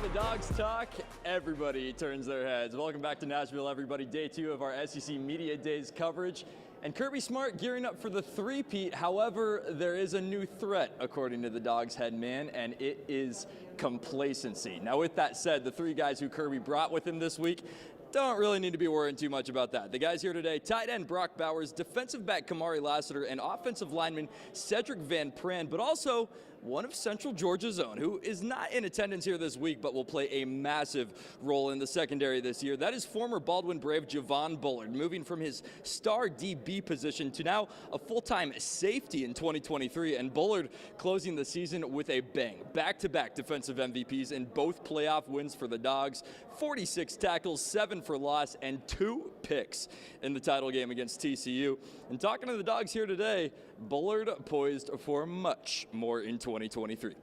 the Dogs talk, everybody turns their heads. Welcome back to Nashville, everybody. Day 2 of our SEC Media Days coverage. And Kirby Smart gearing up for the three-peat. However, there is a new threat, according to the Dogs head man, and it is complacency. Now, with that said, the three guys who Kirby brought with him this week don't really need to be worrying too much about that. The guys here today, tight end Brock Bowers, defensive back Kamari Lassiter, and offensive lineman Cedric Van Pran, but also one of Central Georgia's own, who is not in attendance here this week, but will play a massive role in the secondary this year. That is former Baldwin Brave Javon Bullard, moving from his star DB position to now a full-time safety in 2023, and Bullard closing the season with a bang. Back-to-back defensive MVPs in both playoff wins for the Dogs, 46 tackles, 7 for loss, and 2 picks in the title game against TCU. And talking to the Dogs here today, Bullard poised for much more in 2023.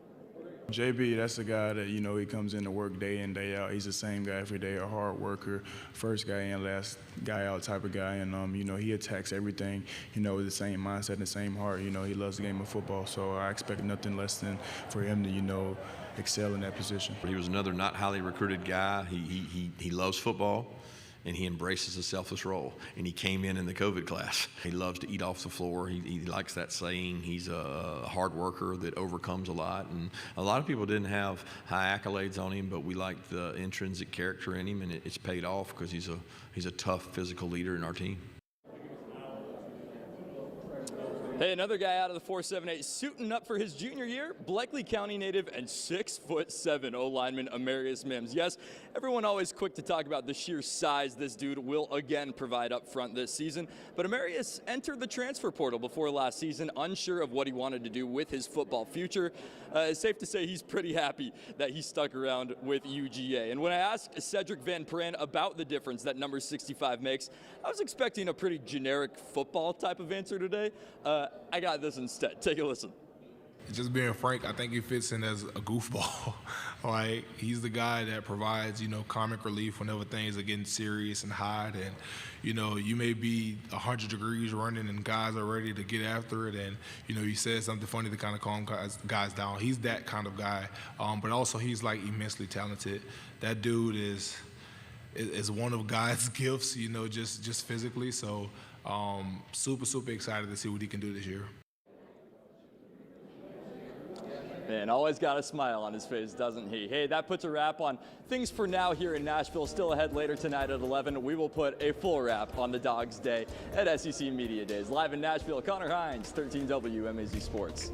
JB, that's a guy that, you know, he comes in to work day in, day out. He's the same guy every day, a hard worker, first guy in, last guy out type of guy. And, you know, he attacks everything, you know, with the same mindset and the same heart. You know, he loves the game of football. So I expect nothing less than for him to, you know, excel in that position. He was another not highly recruited guy. He loves football, and he embraces a selfless role. And he came in the COVID class. He loves to eat off the floor. He likes that saying. He's a hard worker that overcomes a lot. And a lot of people didn't have high accolades on him, but we liked the intrinsic character in him, and it's paid off because he's a tough physical leader in our team. Hey, another guy out of the 478 suiting up for his junior year, Bleckley County native and 6'7" O-lineman Amarius Mims. Yes, everyone always quick to talk about the sheer size this dude will again provide up front this season, but Amarius entered the transfer portal before last season, unsure of what he wanted to do with his football future. It's safe to say he's pretty happy that he stuck around with UGA. And when I asked Cedric Van Pran about the difference that number 65 makes, I was expecting a pretty generic football type of answer today. I got this instead. Take a listen. Just being frank, I think he fits in as a goofball. Like, he's the guy that provides, you know, comic relief whenever things are getting serious and hot. And, you know, you may be 100 degrees running and guys are ready to get after it. And, you know, he says something funny to kind of calm guys down. He's that kind of guy. But also he's, like, immensely talented. That dude is one of God's gifts, you know, just physically. So super excited to see what he can do this year. Man, always got a smile on his face, doesn't he? Hey, that puts a wrap on things for now here in Nashville. Still ahead later tonight at 11. We will put a full wrap on the Dogs Day at SEC Media Days. Live in Nashville, Connor Hines, 13W MAZ Sports.